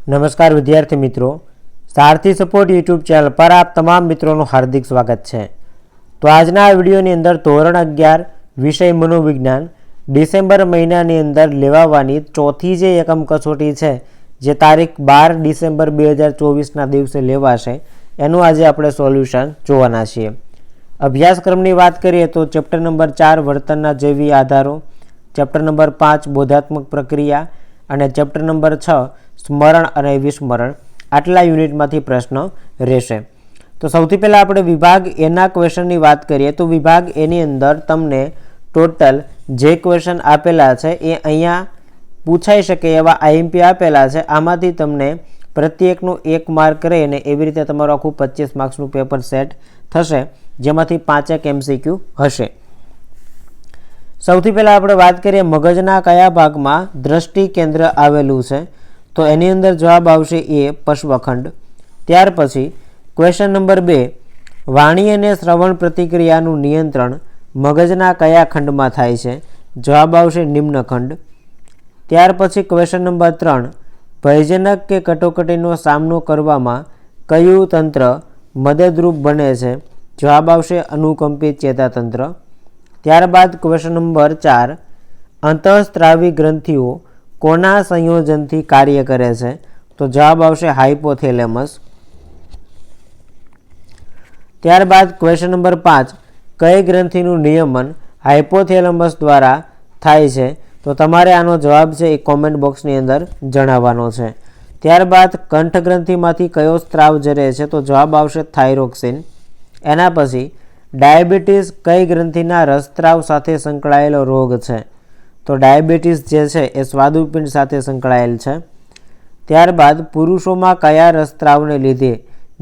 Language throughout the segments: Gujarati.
नमस्कार विद्यार्थी मित्रों, सारथी सपोर्ट यूट्यूब चैनल पर आप तमाम मित्रों हार्दिक स्वागत है। तो आजना आ वीडियोनी अंदर धोरण 11 विषय मनोविज्ञान डिसेम्बर महीनानी अंदर लेवावानी चौथी जे एकम कसोटी है जे तारीख 12 डिसेम्बर 2024 ना दिवसे लेवाशे एनु आज आपणे सोल्यूशन जोवाना छीए। अभ्यासक्रमनी वात करीए तो चेप्टर नंबर 4 वर्तनना जैवी आधारों, चेप्टर नंबर 5 बोधात्मक प्रक्रिया और चेप्टर नंबर 6 स्मरण और विस्मरण आटला यूनिटमांथी प्रश्न रहेशे। तो सौथी पहला आपणे विभाग एना क्वेश्चननी वात करीए तो विभाग एनी अंदर तमने टोटल जे क्वेश्चन आपेला छे ए अहींया पूछाई शके एवा आईएमपी आपेला छे। आमांथी तमने प्रत्येकनो 1 मार्क रहे ने एवी रीते तमारुं आखुं 25 मार्क्सनुं पेपर सेट थशे, जेमांथी 5 एक एमसीक्यू हशे। सौथी पहला आपणे वात करीए मगजना कया भागमां दृष्टि केन्द्र आवेलुं छे तो एनी अंदर जवाब आवशे ए पश्वखंड। त्यार पछी क्वेश्चन नंबर 2 वाणी अने श्रवण प्रतिक्रियानुं नियंत्रण मगजना कया खंडमां थाय छे, जवाब आवशे निम्न खंड। त्यार पछी क्वेश्चन नंबर 3 भयजनक के कटोकटीनो सामनो करवामां कयुं तंत्र मददरूप बने छे, जवाब आवशे अनुकंपित चेतातंत्र। त्यारबाद क्वेश्चन नंबर 4 अंतःस्रावी ग्रंथिओ कोना संयोजनथी कार्य करे छे, तो जवाब आवशे हाइपोथेलेमस। त्यारबाद क्वेश्चन नंबर 5 कई ग्रंथिनुं नियमन हाइपोथेलेमस द्वारा थाय छे, तो तमारे आनो जवाब छे ए कॉमेंट बॉक्सनी अंदर जणाववानो छे। त्यारबाद कंठ ग्रंथिमांथी कयो स्त्राव झरे छे, तो जवाब आवशे थायरोक्सिन। एना पछी डायबिटीज कई ग्रंथिना रसस्त्राव साथे संकळायेलो रोग छे, तो डायबिटीज जे छे ए स्वादुपिंड साथे संकळायेल छे। त्यारबाद पुरुषोमां कया रसस्त्रावने लीधे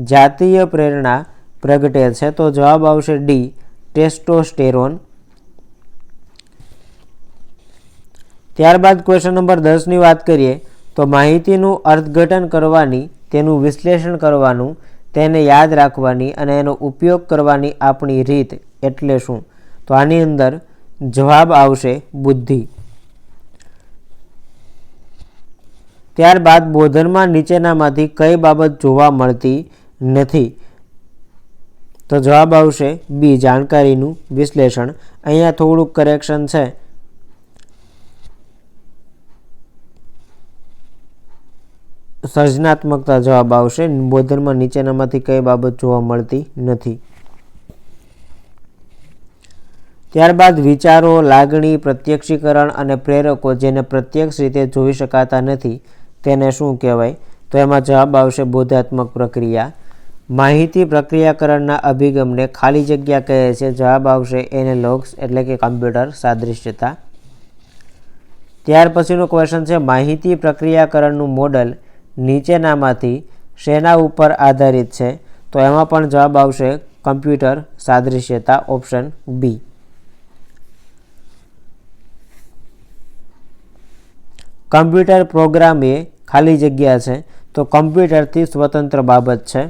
जातीय प्रेरणा प्रगटे छे, तो जवाब आवशे डी टेस्टोस्टेरोन। त्यारबाद क्वेश्चन नंबर 10 ની વાત કરીએ તો માહિતીનું અર્થઘટન કરવાની, તેનું વિશ્લેષણ કરવાનું, તેને યાદ રાખવાની અને એનો ઉપયોગ કરવાની આપણી રીત એટલે શું, તો આની અંદર જવાબ આવશે બુદ્ધિ। ત્યારબાદ બોધનમાં નીચેનામાંથી કઈ બાબત જોવા મળતી નથી, તો જવાબ આવશે બી જાણકારીનું વિશ્લેષણ। અહીંયા થોડુંક કરેક્શન છે, સર્જનાત્મકતા જવાબ આવશે। બોધનમાં નીચેનામાંથી કઈ બાબત જોવા મળતી નથી। ત્યારબાદ વિચારો, લાગણી, પ્રત્યક્ષીકરણ અને પ્રેરકો જેને પ્રત્યક્ષ રીતે જોઈ શકાતા નથી તેને શું કહેવાય, તો એમાં જવાબ આવશે બોધાત્મક પ્રક્રિયા। માહિતી પ્રક્રિયાકરણના અભિગમને ખાલી જગ્યા કહે છે, જવાબ આવશે એનાલોગ્સ એટલે કે કમ્પ્યુટર સાદૃશ્યતા। ત્યાર પછીનો ક્વેશ્ચન છે માહિતી પ્રક્રિયાકરણનું મોડલ નીચેનામાંથી શેના ઉપર આધારિત છે, તો એમાં પણ જવાબ આવશે કમ્પ્યુટર સાદૃશ્યતા, ઓપ્શન બી। कम्प्यूटर प्रोग्राम ए खाली जग्या है तो कम्प्यूटर थी स्वतंत्र बाबत है।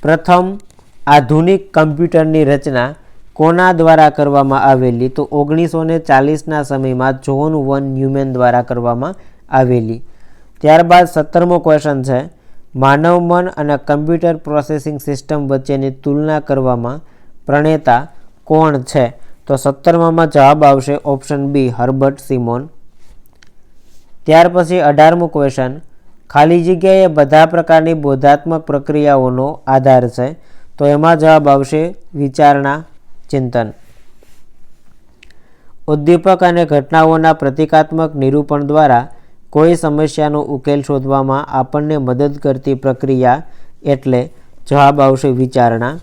प्रथम आधुनिक कम्प्यूटर की रचना कोना द्वारा करवामां आवेली, तो 1940 ना समय में जॉन वन न्यूमेन द्वारा करवामां आवेली। त्यारबाद 17मो क्वेश्चन है मानव मन और कम्प्यूटर प्रोसेसिंग सिस्टम वच्चेनी तुलना करवामां प्रणेता कोण है, तो 17मा में जवाब आवशे ऑप्शन बी हर्बर्ट सिमोन। त्यार पछी 18मो क्वेश्चन खाली जग्याए बधा प्रकारनी बोधात्मक प्रक्रियाओनो आधार है, तो एमां जवाब आवशे विचारणा, चिंतन। उद्दीपक अने घटनाओना प्रतीकात्मक निरूपण द्वारा कोई समस्यानो उकेल शोधवामां आपणने मदद करती प्रक्रिया एटले जवाब आवशे विचारणा।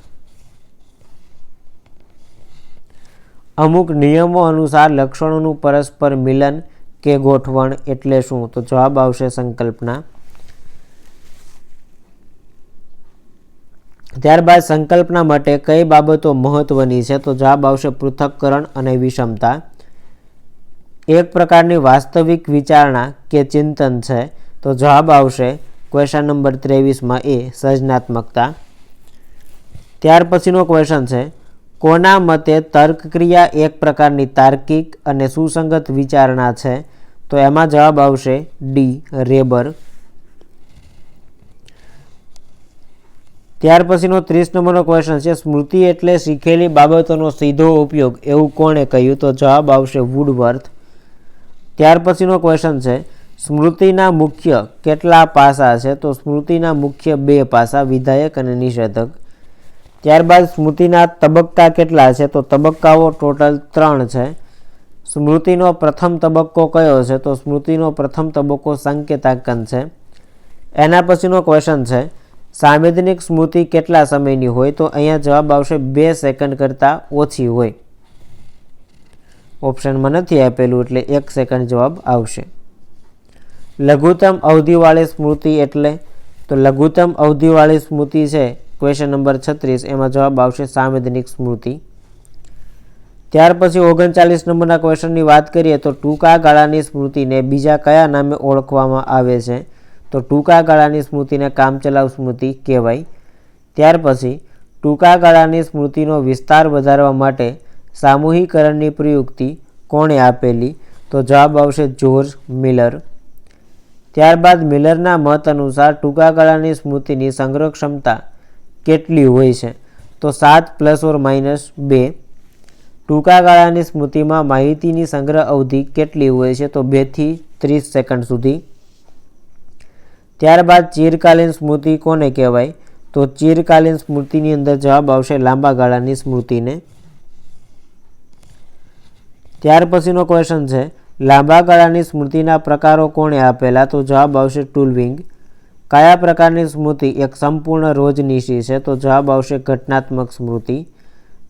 अमुक नियमों अनुसार लक्षणों परस्पर मिलन के गोठवण एटले शुं, तो जवाब आवशे संकल्पना। त्यारबाद संकल्पना माटे कई बाबतो महत्वनी छे, तो जवाब आवशे पृथक्करण अने विषमता। एक प्रकारनी वास्तविक विचारणा के चिंतन छे, तो जवाब आवशे क्वेश्चन नंबर 23 में ए सृजनात्मकता। त्यार पछीनो क्वेश्चन छे कोना मते तर्क क्रिया एक प्रकारनी तार्किक अने सुसंगत विचारणा छे, તો એમાં જવાબ આવશે ડી રેબર. ત્યાર પછીનો 30 નંબરનો ક્વેશ્ચન છે, સ્મૃતિ એટલે શીખેલી બાબતોનો સીધો ઉપયોગ એવું કોણે કહ્યું? તો જવાબ આવશે વુડવર્થ. ત્યાર પછીનો ક્વેશ્ચન છે, સ્મૃતિના મુખ્ય કેટલા પાસા છે? તો સ્મૃતિના મુખ્ય 2 પાસા, વિધાયક અને નિષેધક. ત્યારબાદ સ્મૃતિના તબક્કા કેટલા છે? તો તબક્કાઓ ટોટલ 3 છે. સ્મૃતિનો પ્રથમ તબક્કો કયો છે? તો સ્મૃતિનો પ્રથમ તબક્કો સંકેતાંકન છે. એના પછીનો ક્વેશ્ચન છે, સાંવેદનિક સ્મૃતિ કેટલા સમયની હોય? તો અહીંયા જવાબ આવશે 2 સેકન્ડ કરતાં ઓછી હોય. ઓપ્શનમાં નથી આપેલું એટલે 1 સેકન્ડ જવાબ આવશે. લઘુત્તમ અવધિવાળી સ્મૃતિ એટલે? તો લઘુત્તમ અવધિવાળી સ્મૃતિ છે ક્વેશ્ચન નંબર 36, એમાં જવાબ આવશે સાંવેદનિક સ્મૃતિ. ત્યાર પછી 39 નંબરના ક્વેશ્ચનની વાત કરીએ તો ટૂંકા ગાળાની સ્મૃતિને બીજા કયા નામે ઓળખવામાં આવે છે? તો ટૂંકા ગાળાની સ્મૃતિને કામચલાઉ સ્મૃતિ કહેવાય. ત્યાર પછી ટૂંકા ગાળાની સ્મૃતિનો વિસ્તાર વધારવા માટે સામૂહિકરણની પ્રયુક્તિ કોણે આપેલી? તો જવાબ આવશે જ્યોર્જ મિલર. ત્યારબાદ મિલરના મત અનુસાર ટૂંકા ગાળાની સ્મૃતિની સંગ્રહ ક્ષમતા કેટલી હોય છે? તો 7 ± 2. ટૂંકા ગાળાની સ્મૃતિમાં માહિતીની સંગ્રહ અવધિ કેટલી હોય છે? તો 2 થી 30 સેકન્ડ સુધી. ત્યારબાદ ચીરકાલીન સ્મૃતિ કોને કહેવાય? તો ચીરકાલીન સ્મૃતિની અંદર જવાબ આવશે લાંબા ગાળાની સ્મૃતિને. ત્યાર પછીનો ક્વેશ્ચન છે, લાંબા ગાળાની સ્મૃતિના પ્રકારો કોણે આપેલા? તો જવાબ આવશે ટુલવિંગ. કયા પ્રકારની સ્મૃતિ એક સંપૂર્ણ રોજનીશી છે? તો જવાબ આવશે ઘટનાત્મક સ્મૃતિ.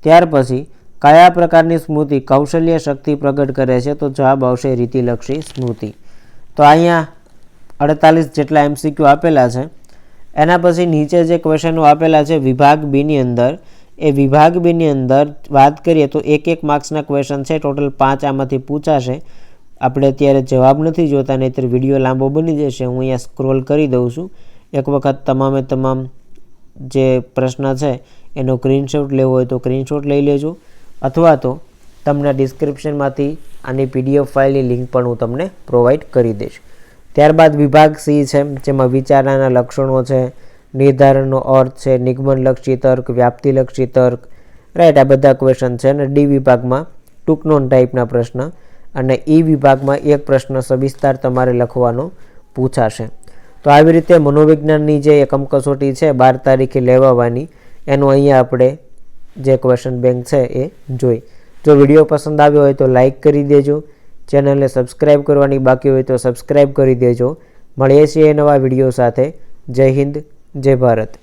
ત્યાર પછી કયા પ્રકારની સ્મૃતિ કૌશલ્ય શક્તિ પ્રગટ કરે છે? તો જવાબ આવશે રીતિલક્ષી સ્મૃતિ. તો અહીંયા 48 જેટલા MCQ આપેલા છે. એના પછી નીચે જે ક્વેશ્ચનો આપેલા છે વિભાગ બીની અંદર, એ વિભાગ બીની અંદર વાત કરીએ તો 1 માર્ક્સના ક્વેશ્ચન છે. ટોટલ 5 આમાંથી પૂછાશે. આપણે અત્યારે જવાબ નથી જોતા, નહીંતર વિડીયો લાંબો બની જશે. હું અહીંયા સ્ક્રોલ કરી દઉં છું. એક વખત તમામે તમામ જે પ્રશ્ન છે એનો સ્ક્રીનશોટ લેવો હોય તો સ્ક્રીનશોટ લઈ લેજો, અથવા તો તમને ડિસ્ક્રિપ્શનમાંથી આની PDF ફાઇલની લિંક પણ હું તમને પ્રોવાઈડ કરી દઈશ. ત્યારબાદ વિભાગ સી છે, જેમાં વિચારણાના લક્ષણો છે, નિર્ધારણનો અર્થ છે, નિગમનલક્ષી તર્ક, વ્યાપ્તિલક્ષી તર્ક, રાઈટ, આ બધા ક્વેશ્ચન છે. અને ડી વિભાગમાં ટૂંક નોંધ ટાઈપના પ્રશ્ન, અને ઈ વિભાગમાં એક પ્રશ્ન સવિસ્તાર તમારે લખવાનો પૂછાશે. તો આવી રીતે મનોવિજ્ઞાનની જે એકમ કસોટી છે 12 તારીખે લેવાવાની, એનું અહીંયા આપણે જે ક્વેશ્ચન બેંક છે એ જોઈ. જો વિડીયો પસંદ આવ્યો હોય તો લાઈક કરી દેજો. ચેનલને સબસ્ક્રાઈબ કરવાની બાકી હોય તો સબસ્ક્રાઈબ કરી દેજો. મળીએ છીએ નવા વિડીયો સાથે. જય હિન્દ, જય ભારત.